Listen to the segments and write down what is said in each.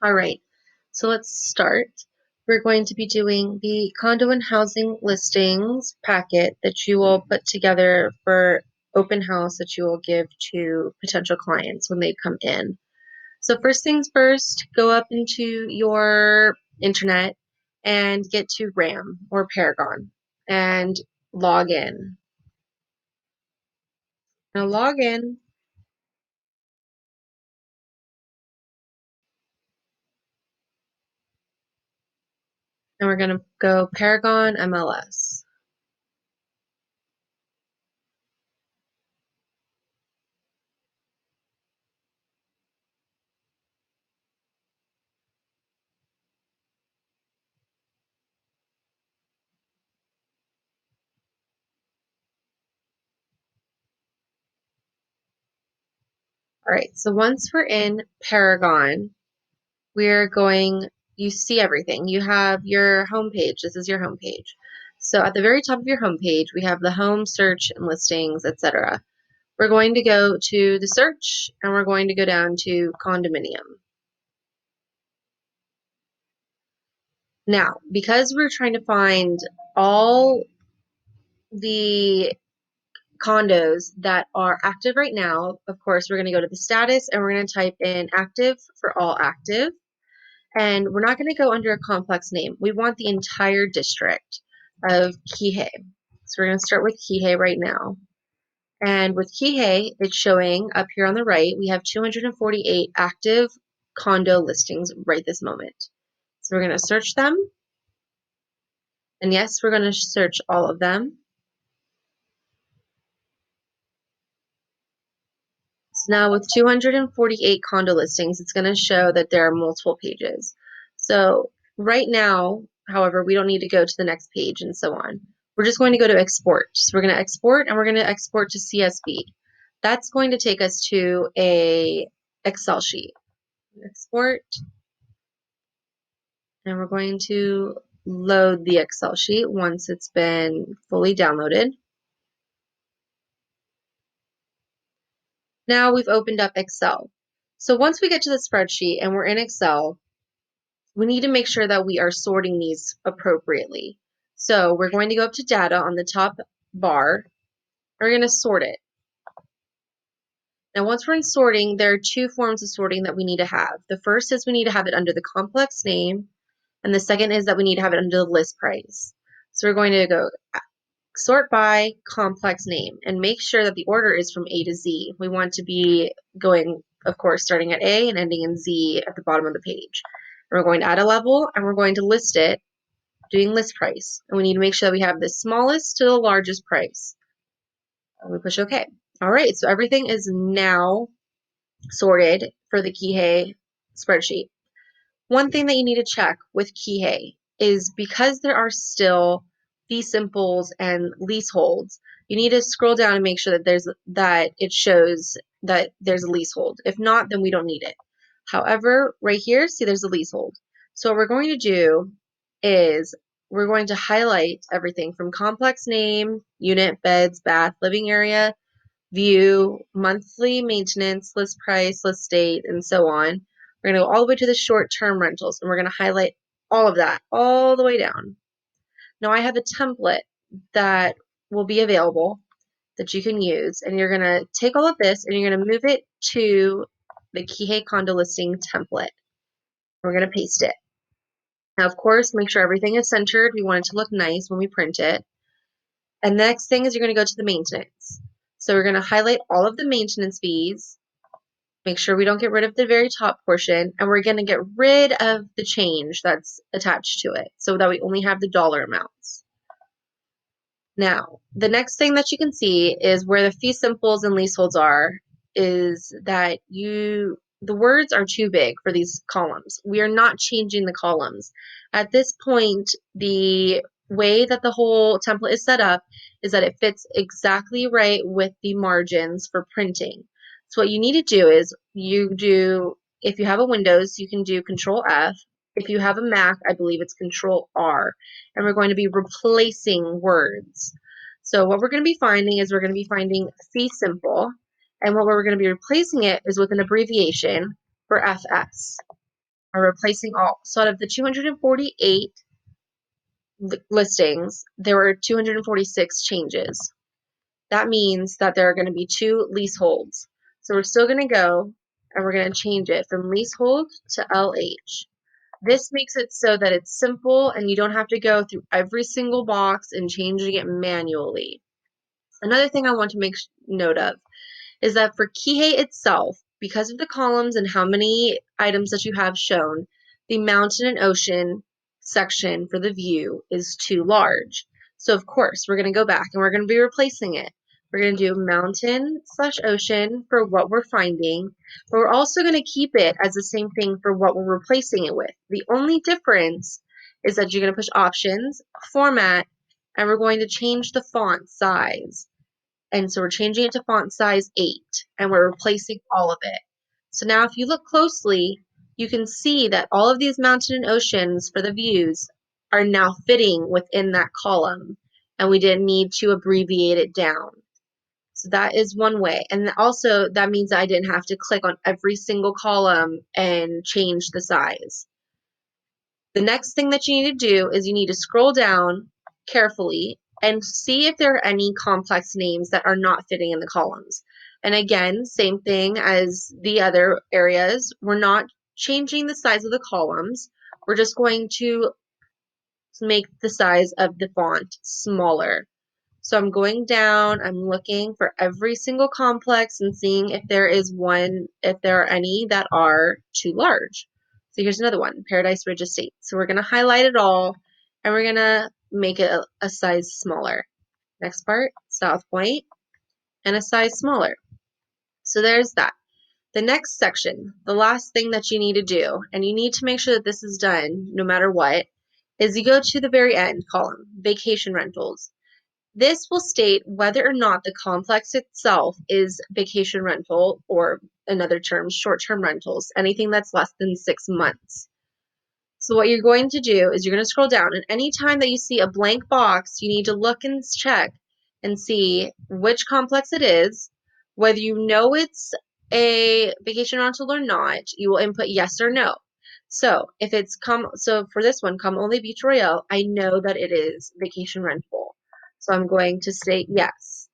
All right, so let's start. We're going to be doing the condo and housing listings packet that you will put together for open house that you will give to potential clients when they come in. So first things first, go up into your internet and get to RAM or Paragon and log in. Now log in, and we're going to go Paragon MLS. All right, so once we're in Paragon, we're going, you see everything. You have your home page. This is your home page. So at the very top of your home page, we have the home, search, and listings, etc. We're going to go to the search, and we're going to go down to condominium. Now, because we're trying to find all the condos that are active right now, of course, we're going to go to the status, and we're going to type in active for all active. And we're not going to go under a complex name. We want the entire district of Kihei. So we're going to start with Kihei right now. And with Kihei, it's showing up here on the right, we have 248 active condo listings right this moment. So we're going to search them. And yes, we're going to search all of them. So now with 248 condo listings, it's going to show that there are multiple pages. So right now, however, we don't need to go to the next page and so on. We're just going to go to export. So we're going to export, and we're going to export to CSV. That's going to take us to a Excel sheet. Export, and we're going to load the Excel sheet once it's been fully downloaded. Now we've opened up Excel. So once we get to the spreadsheet and we're in Excel, we need to make sure that we are sorting these appropriately. So we're going to go up to data on the top bar, and we're going to sort it. Now, once we're in sorting, there are two forms of sorting that we need to have. The first is we need to have it under the complex name, and the second is that we need to have it under the list price. So we're going to go sort by complex name and make sure that the order is from A to Z. We want to be going, of course, starting at A and ending in Z at the bottom of the page. And we're going to add a level, and we're going to list it doing list price. And we need to make sure that we have the smallest to the largest price. And we push OK. All right, so everything is now sorted for the Kihei spreadsheet. One thing that you need to check with Kihei is because there are still fee simples and leaseholds, you need to scroll down and make sure that it shows that there's a leasehold. If not, then we don't need it. However, right here, see there's a leasehold. So what we're going to do is we're going to highlight everything from complex name, unit, beds, bath, living area, view, monthly maintenance, list price, list date, and so on. We're going to go all the way to the short-term rentals, and we're going to highlight all of that all the way down. Now I have a template that will be available that you can use, and you're going to take all of this and you're going to move it to the Kihei condo listing template. We're going to paste it. Now, of course, make sure everything is centered. We want it to look nice when we print it. And the next thing is you're going to go to the maintenance. So we're going to highlight all of the maintenance fees. Make sure we don't get rid of the very top portion, and we're going to get rid of the change that's attached to it so that we only have the dollar amounts. Now, the next thing that you can see is where the fee simples and leaseholds are, is that the words are too big for these columns. We are not changing the columns. At this point, the way that the whole template is set up is that it fits exactly right with the margins for printing. So what you need to do is if you have a Windows, you can do Control F. If you have a Mac, I believe it's Control R. And we're going to be replacing words. So what we're going to be finding is we're going to be finding fee simple. And what we're going to be replacing it is with an abbreviation for FS. are replacing all. So out of the 248 listings, there were 246 changes. That means that there are going to be 2 leaseholds. So we're still going to go and we're going to change it from leasehold to LH. This makes it so that it's simple and you don't have to go through every single box and changing it manually. Another thing I want to make note of is that for Kihei itself, because of the columns and how many items that you have shown, the mountain and ocean section for the view is too large. So of course, we're going to go back and we're going to be replacing it. We're going to do mountain/ocean for what we're finding, but we're also going to keep it as the same thing for what we're replacing it with. The only difference is that you're going to push options, format, and we're going to change the font size. And so we're changing it to font size 8 and we're replacing all of it. So now if you look closely, you can see that all of these mountain and oceans for the views are now fitting within that column and we didn't need to abbreviate it down. So that is one way. And also that means that I didn't have to click on every single column and change the size. The next thing that you need to do is you need to scroll down carefully and see if there are any complex names that are not fitting in the columns. And again, same thing as the other areas. We're not changing the size of the columns. We're just going to make the size of the font smaller. So I'm going down, I'm looking for every single complex and seeing if there are any that are too large. So here's another one, Paradise Ridge Estate. So we're going to highlight it all and we're going to make it a size smaller. Next part, South Point, and a size smaller. So there's that. The next section, the last thing that you need to do, and you need to make sure that this is done no matter what, is you go to the very end column, vacation rentals. This will state whether or not the complex itself is vacation rental, or in other terms, short-term rentals, anything that's less than 6 months. So what you're going to do is you're going to scroll down, and anytime that you see a blank box, you need to look and check and see which complex it is, whether you know it's a vacation rental or not. You will input yes or no. So if it's so for this one, Come Only Beach Royale, I know that it is vacation rental. So I'm going to say yes.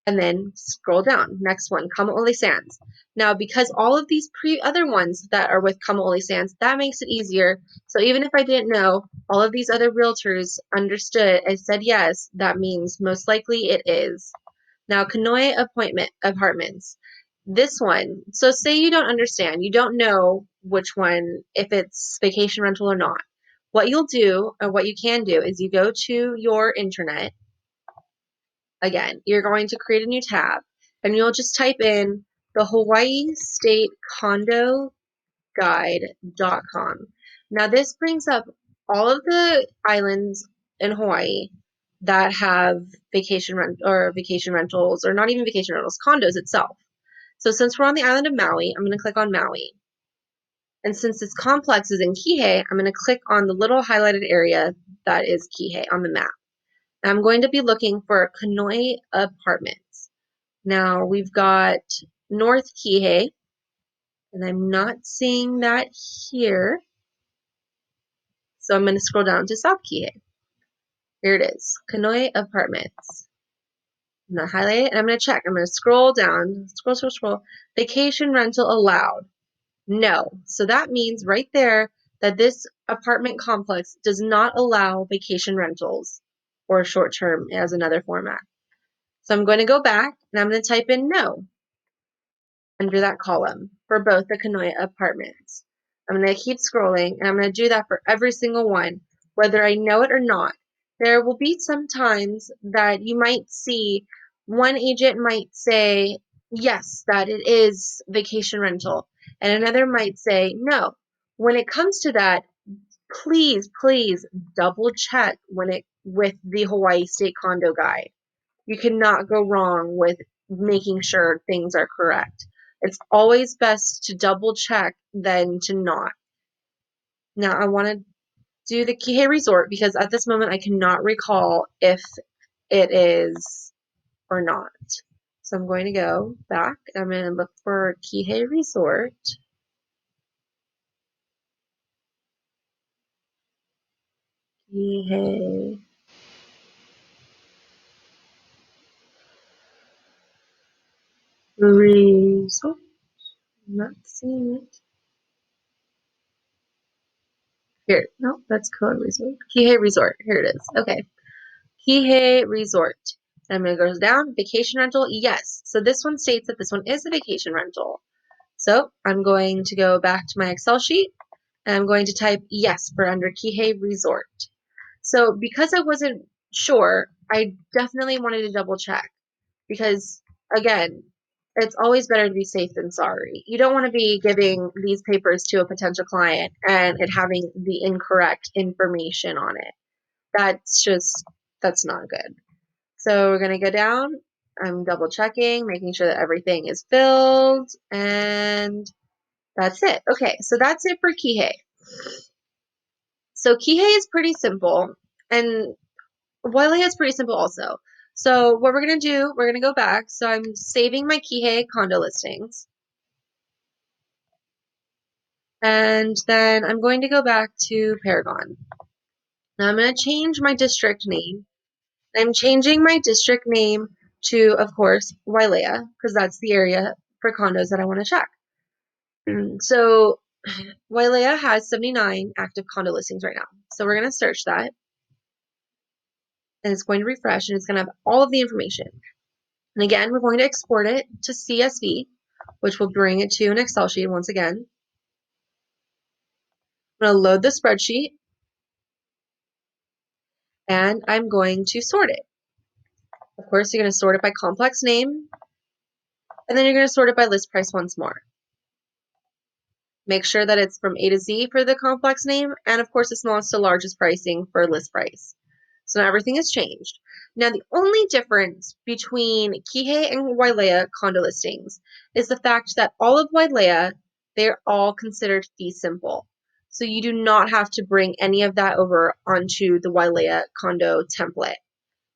And then scroll down. Next one, Come Only Sands. Now, because all of these other ones that are with Come Only Sands, that makes it easier. So even if I didn't know, all of these other realtors understood and said yes, that means most likely it is. Now, Kanoe Apartments. This one, so say you don't understand, you don't know which one, if it's vacation rental or not. What you'll do, or what you can do, is you go to your internet. Again, you're going to create a new tab and you'll just type in the Hawaii State Condo Guide.com. Now this brings up all of the islands in Hawaii that have vacation rentals, or not even vacation rentals, condos itself. So since we're on the island of Maui, I'm going to click on Maui. And since this complex is in Kihei, I'm going to click on the little highlighted area that is Kihei on the map. I'm going to be looking for Kanoe Apartments. Now we've got North Kihei, and I'm not seeing that here. So I'm going to scroll down to South Kihei. Here it is, Kanoe Apartments. I'm going to highlight it and I'm going to check. I'm going to scroll down, scroll. Vacation rental allowed. No. So that means right there that this apartment complex does not allow vacation rentals or short term as another format. So I'm going to go back and I'm going to type in no under that column for both the Kanoe Apartments. I'm going to keep scrolling and I'm going to do that for every single one, whether I know it or not. There will be some times that you might see one agent might say, yes, that it is vacation rental, and another might say, no. When it comes to that, please double check with the Hawaii State Condo Guide. You cannot go wrong with making sure things are correct. It's always best to double check than to not. Now I want to do the Kihei Resort because at this moment I cannot recall if it is or not. So I'm going to go back. I'm going to look for Kihei Resort. Kihei Resort. I'm not seeing it. Here, no, that's Condo Resort. Kihei Resort. Here it is. Okay. Kihei Resort. I'm going to go down. Vacation rental. Yes. So this one states that this one is a vacation rental. So I'm going to go back to my Excel sheet and I'm going to type yes for under Kihei Resort. So because I wasn't sure, I definitely wanted to double check because again, it's always better to be safe than sorry. You don't want to be giving these papers to a potential client and it having the incorrect information on it. That's not good. So we're going to go down. I'm double checking, making sure that everything is filled, and that's it. Okay, so that's it for Kihei. So Kihei is pretty simple, and Wailea is pretty simple also. So what we're going to do, we're going to go back. So I'm saving my Kihei condo listings. And then I'm going to go back to Paragon. Now I'm going to change my district name. I'm changing my district name to, of course, Wailea, because that's the area for condos that I want to check. So Wailea has 79 active condo listings right now. So we're going to search that. And it's going to refresh, and it's going to have all of the information. And again, we're going to export it to CSV, which will bring it to an Excel sheet once again. I'm going to load the spreadsheet, and I'm going to sort it. Of course, you're going to sort it by complex name, and then you're going to sort it by list price once more. Make sure that it's from A to Z for the complex name, and of course the smallest to largest pricing for list price. So now everything has changed. Now the only difference between Kihei and Wailea condo listings is the fact that all of Wailea, they're all considered fee simple. So you do not have to bring any of that over onto the Wailea condo template.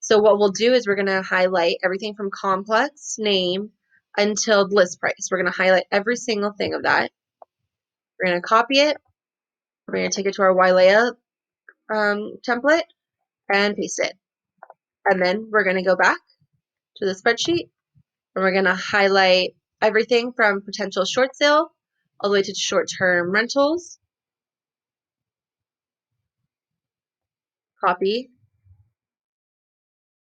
So what we'll do is we're going to highlight everything from complex name until list price. We're going to highlight every single thing of that. We're going to copy it. We're going to take it to our Wailea template and paste it. And then we're going to go back to the spreadsheet and we're going to highlight everything from potential short sale all the way to short-term rentals. Copy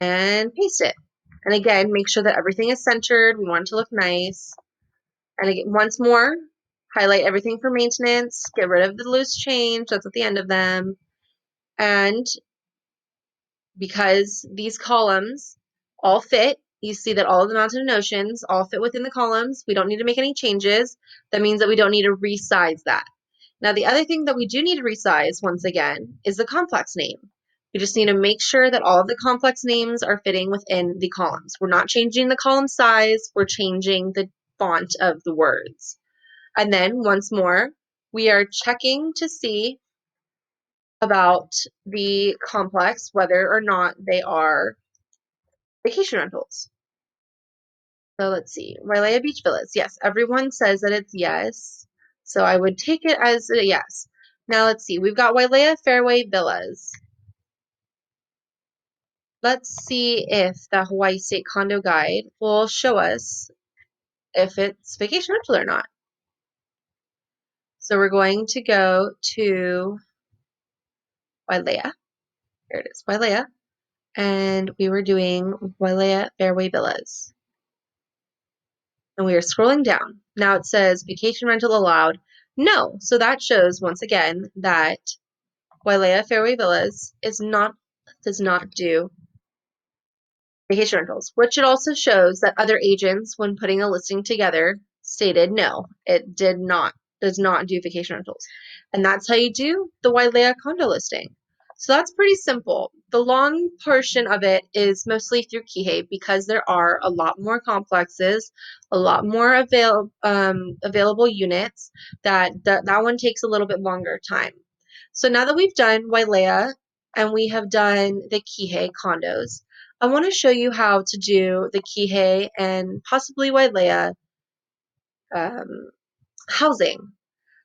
and paste it. And again, make sure that everything is centered. We want it to look nice. And again, once more, highlight everything for maintenance. Get rid of the loose change. That's at the end of them. And because these columns all fit, you see that all of the mountain notions all fit within the columns. We don't need to make any changes. That means that we don't need to resize that. Now, the other thing that we do need to resize, once again, is the complex name. We just need to make sure that all of the complex names are fitting within the columns. We're not changing the column size, we're changing the font of the words. And then, once more, we are checking to see about the complex, whether or not they are vacation rentals. So let's see. Wailea Beach Villas. Yes, everyone says that it's yes. So I would take it as a yes. Now let's see. We've got Wailea Fairway Villas. Let's see if the Hawaii State Condo Guide will show us if it's vacation rental or not. So we're going to go to Wailea. Here it is, Wailea. And we were doing Wailea Fairway Villas. And we are scrolling down. Now it says vacation rental allowed. No. So that shows once again that Wailea Fairway Villas does not do vacation rentals, which it also shows that other agents, when putting a listing together, stated no, it does not do vacation rentals. And that's how you do the Wailea condo listing. So that's pretty simple. The long portion of it is mostly through Kihei because there are a lot more complexes, a lot more available units that one takes a little bit longer time. So now that we've done Wailea and we have done the Kihei condos, I want to show you how to do the Kihei and possibly Wailea housing.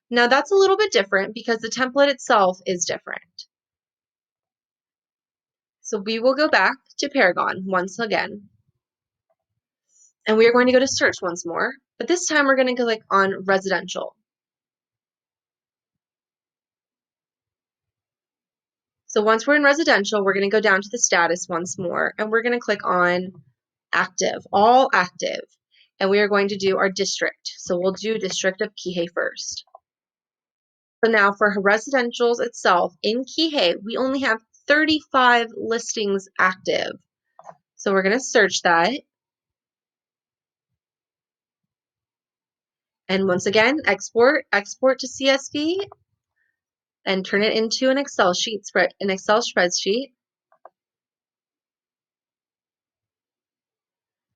Now that's a little bit different because the template itself is different. So we will go back to Paragon once again, and we are going to go to search once more, but this time we're going to click on residential. So once we're in residential, we're going to go down to the status once more, and we're going to click on active, all active, and we are going to do our district. So we'll do district of Kihei first. So now for residentials itself in Kihei, we only have 35 listings active. So we're going to search that. And once again, export to CSV and turn it into an Excel spreadsheet.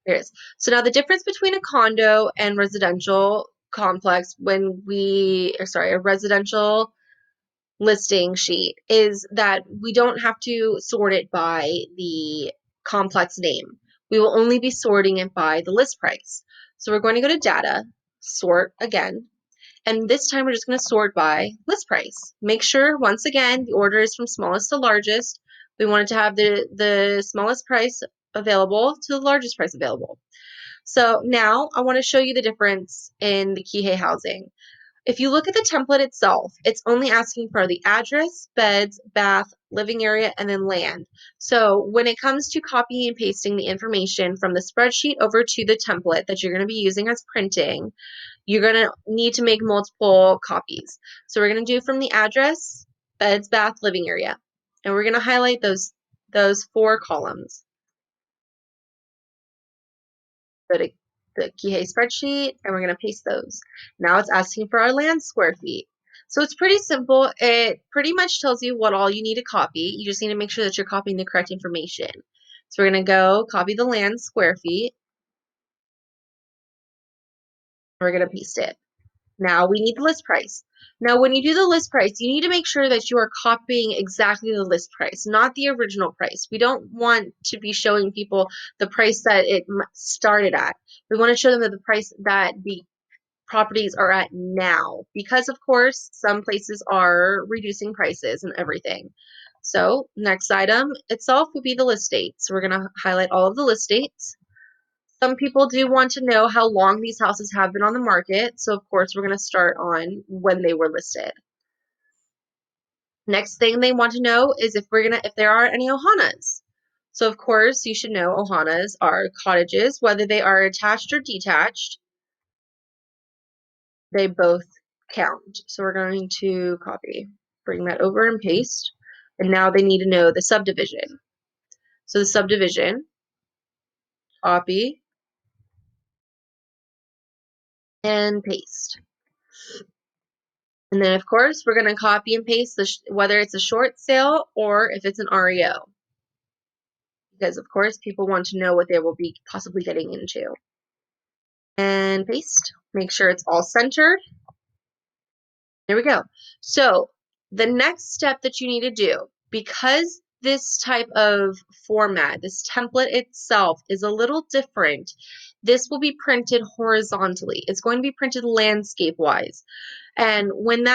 Here it is. So now the difference between a condo and residential complex a residential listing sheet is that we don't have to sort it by the complex name. We will only be sorting it by the list price. So we're going to go to data, sort again, and this time we're just going to sort by list price. Make sure, once again, the order is from smallest to largest. We wanted to have the smallest price available to the largest price available. So now I want to show you the difference in the Kihei housing. If you look at the template itself, it's only asking for the address, beds, bath, living area, and then land. So when it comes to copying and pasting the information from the spreadsheet over to the template that you're going to be using as printing, you're going to need to make multiple copies. So we're going to do from the address, beds, bath, living area. And we're going to highlight those 4 columns. Go to the Kihei spreadsheet, and we're going to paste those. Now it's asking for our land square feet. So it's pretty simple. It pretty much tells you what all you need to copy. You just need to make sure that you're copying the correct information. So we're going to go copy the land square feet. We're going to paste it. Now we need the list price. Now when you do the list price, you need to make sure that you are copying exactly the list price, not the original price. We don't want to be showing people the price that it started at. We want to show them that the price that the properties are at now, because of course some places are reducing prices and everything. So next item itself will be the list date. So we're going to highlight all of the list dates. Some people do want to know how long these houses have been on the market. So of course we're going to start on when they were listed. Next thing they want to know is if there are any ohanas. So of course you should know ohanas are cottages, whether they are attached or detached. They both count. So we're going to copy, bring that over and paste. And now they need to know the subdivision. So the subdivision, copy, and paste. And then of course we're going to copy and paste whether it's a short sale or if it's an REO. Because of course people want to know what they will be possibly getting into. And paste. Make sure it's all centered. There we go. So the next step that you need to do, because this type of format, this template itself is a little different, this will be printed horizontally. It's going to be printed landscape-wise. And with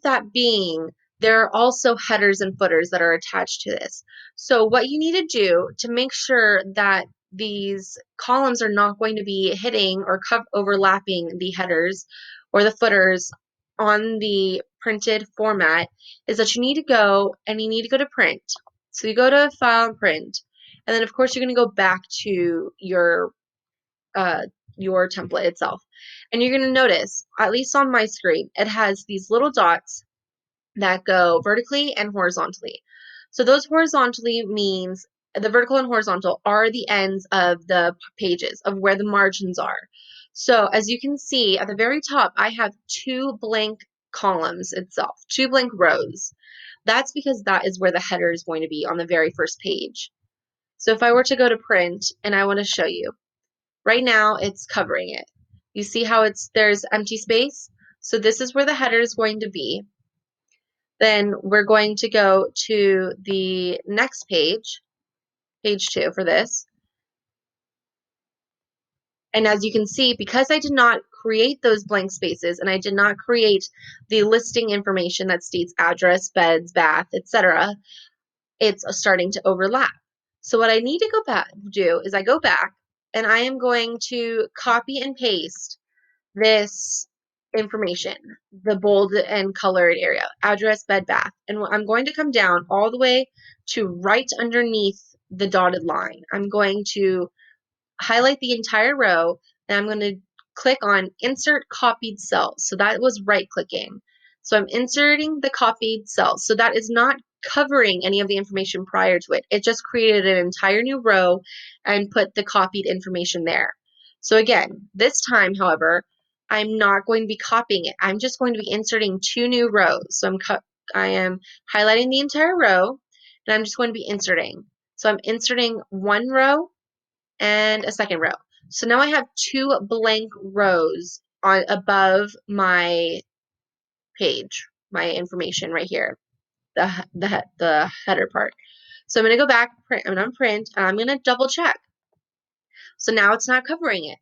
that being, there are also headers and footers that are attached to this. So what you need to do to make sure that these columns are not going to be hitting or overlapping the headers or the footers on the printed format is that you need to go to print. So you go to file and print, and then of course you're going to go back to your template itself. And you're going to notice, at least on my screen, it has these little dots that go vertically and horizontally. So those horizontally means the vertical and horizontal are the ends of the pages of where the margins are. So as you can see at the very top, I have 2 blank columns itself, 2 blank rows. That's because that is where the header is going to be on the very first page. So if I were to go to print and I want to show you, right now it's covering it. You see how there's empty space? So this is where the header is going to be. Then we're going to go to the next page, page 2 for this. And as you can see, because I did not create those blank spaces and I did not create the listing information that states address, beds, bath, etc., it's starting to overlap. So what I need to do is I go back and I am going to copy and paste this information, the bold and colored area, address, bed, bath. And I'm going to come down all the way to right underneath the dotted line. I'm going to highlight the entire row, and I'm going to click on Insert Copied Cells. So that was right clicking. So I'm inserting the copied cells. So that is not covering any of the information prior to it. It just created an entire new row and put the copied information there. So again, this time, however, I'm not going to be copying it. I'm just going to be inserting 2 new rows. So I am highlighting the entire row, and I'm just going to be inserting. So I'm inserting 1 row and a second row. So now I have 2 blank rows on above my page, my information right here, the header part. So I'm going to go back, I'm going to print, and I'm going to double check. So now it's not covering it.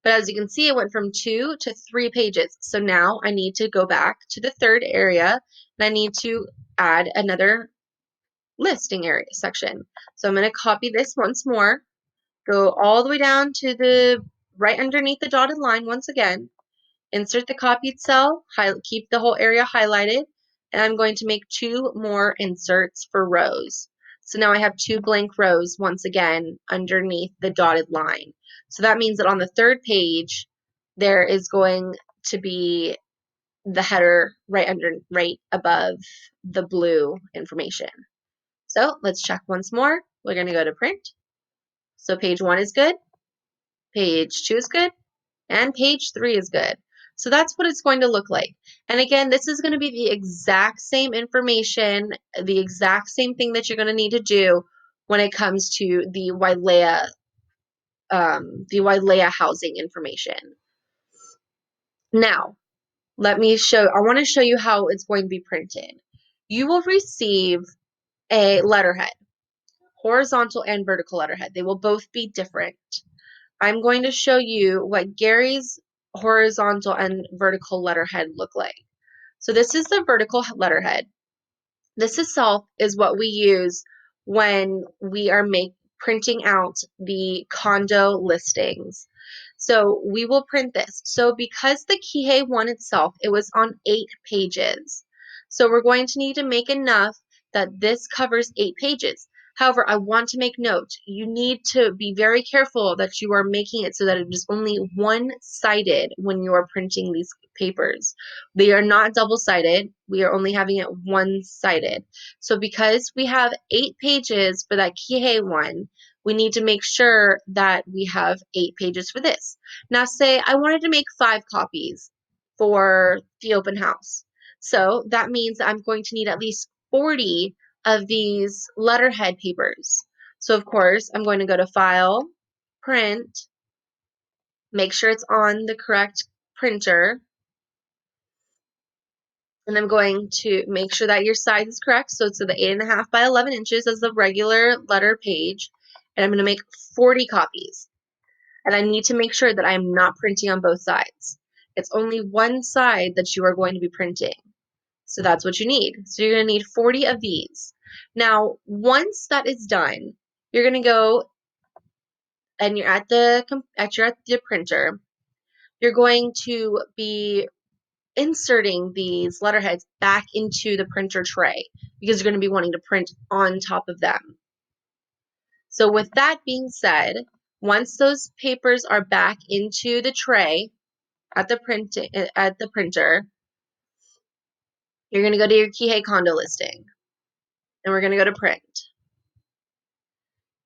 But as you can see, it went from 2 to 3 pages. So now I need to go back to the third area, and I need to add another listing area section. So I'm going to copy this once more, go all the way down to the right underneath the dotted line once again, insert the copied cell, keep the whole area highlighted, and I'm going to make 2 more inserts for rows. So now I have 2 blank rows once again underneath the dotted line. So that means that on the third page, there is going to be the header right above the blue information. So let's check once more. We're going to go to print. So page 1 is good, page 2 is good, and page 3 is good. So that's what it's going to look like. And again, this is going to be the exact same information, the exact same thing that you're going to need to do when it comes to the Wailea housing information. Now, I want to show you how it's going to be printed. You will receive a letterhead, horizontal and vertical letterhead. They will both be different. I'm going to show you what Gary's horizontal and vertical letterhead look like. So this is the vertical letterhead. This itself is what we use when we are printing out the condo listings. So we will print this. So because the Kihei one itself, it was on 8 pages. So we're going to need to make enough that this covers 8 pages. However, I want to make note, you need to be very careful that you are making it so that it is only one-sided when you are printing these papers. They are not double-sided. We are only having it one-sided. So because we have 8 pages for that Kihei one, we need to make sure that we have 8 pages for this. Now say I wanted to make 5 copies for the open house. So that means I'm going to need at least 40 of these letterhead papers. So of course, I'm going to go to File, Print, make sure it's on the correct printer, and I'm going to make sure that your size is correct. So it's the 8.5 by 11 inches as the regular letter page, and I'm going to make 40 copies. And I need to make sure that I am not printing on both sides. It's only one side that you are going to be printing. So that's what you need. So you're going to need 40 of these. Now, once that is done, you're going to go and you're at the printer. You're going to be inserting these letterheads back into the printer tray because you're going to be wanting to print on top of them. So with that being said, once those papers are back into the tray at the printer, you're going to go to your Kihei condo listing, and we're going to go to print.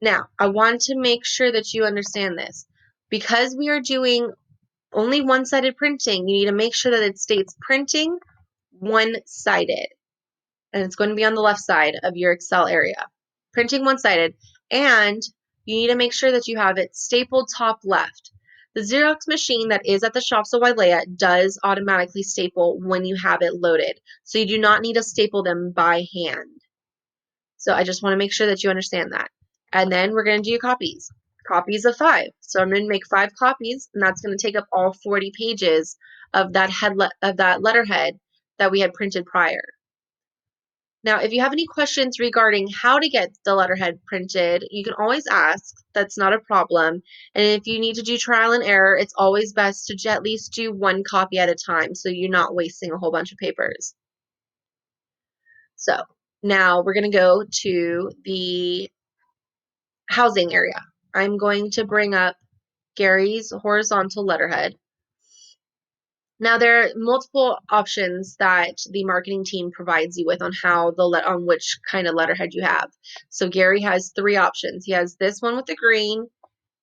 Now, I want to make sure that you understand this. Because we are doing only one-sided printing, you need to make sure that it states printing one-sided. And it's going to be on the left side of your Excel area. Printing one-sided. And you need to make sure that you have it stapled top left. The Xerox machine that is at the shops of Wailea does automatically staple when you have it loaded. So you do not need to staple them by hand. So I just want to make sure that you understand that. And then we're going to do copies. Copies of 5. So I'm going to make 5 copies, and that's going to take up all 40 pages of that letterhead that we had printed prior. Now, if you have any questions regarding how to get the letterhead printed, you can always ask. That's not a problem. And if you need to do trial and error, it's always best to at least do one copy at a time so you're not wasting a whole bunch of papers. So now we're going to go to the housing area. I'm going to bring up Gary's horizontal letterhead. Now there are multiple options that the marketing team provides you with on how on which kind of letterhead you have. So Gary has three options. He has this one with the green,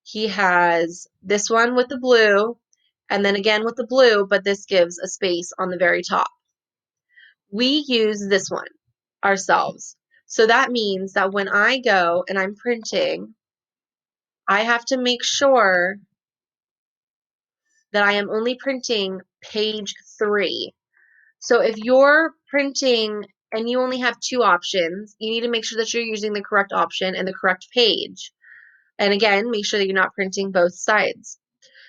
he has this one with the blue, and then again with the blue, but this gives a space on the very top. We use this one ourselves. So that means that when I go and I'm printing, I have to make sure that I am only printing page 3. So if you're printing and you only have two options, you need to make sure that you're using the correct option and the correct page. And again, make sure that you're not printing both sides.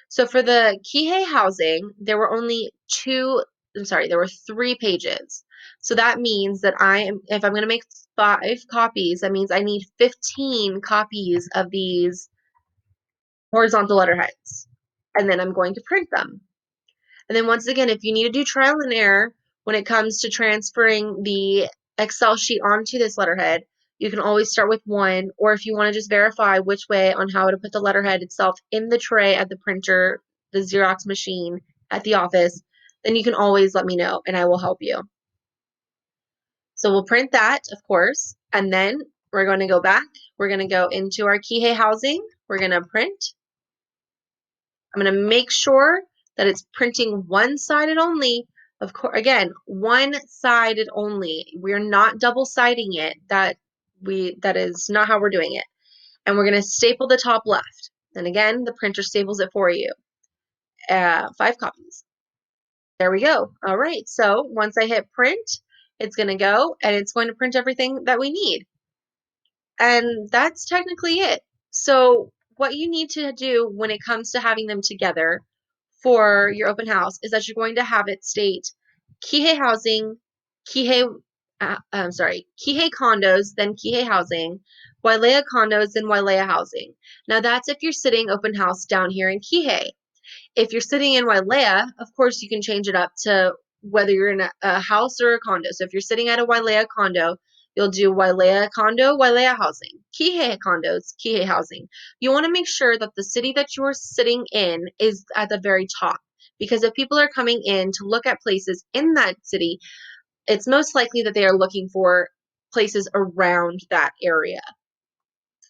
So for the Kihei housing, there were there were 3 pages. So that means that if I'm going to make 5 copies, that means I need 15 copies of these horizontal letterheads. And then I'm going to print them. And then once again, if you need to do trial and error when it comes to transferring the Excel sheet onto this letterhead, you can always start with 1, or if you want to just verify which way on how to put the letterhead itself in the tray at the printer, the Xerox machine at the office, then you can always let me know and I will help you. So we'll print that, of course, and then we're going to go back. We're going to go into our Kihei housing. We're going to print. I'm going to make sure that it's printing one-sided only. Of course, again, one-sided only. We're not double-siding it. That is not how we're doing it. And we're going to staple the top left. And again, the printer staples it for you. 5 copies. There we go. All right. So once I hit print, it's going to go and it's going to print everything that we need. And that's technically it. So what you need to do when it comes to having them together for your open house is that you're going to have it state Kihei housing, Kihei, Kihei condos, then Kihei housing, Wailea condos, then Wailea housing. Now that's if you're sitting open house down here in Kihei. If you're sitting in Wailea, of course you can change it up to whether you're in a house or a condo. So if you're sitting at a Wailea condo, you'll do Wailea condo, Wailea housing, Kihei condos, Kihei housing. You want to make sure that the city that you're sitting in is at the very top, because if people are coming in to look at places in that city, it's most likely that they are looking for places around that area.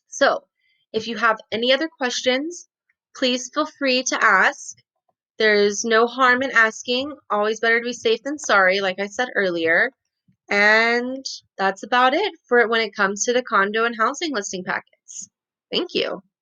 So if you have any other questions, please feel free to ask. There's no harm in asking. Always better to be safe than sorry, like I said earlier. And that's about it for when it comes to the condo and housing listing packets. Thank you.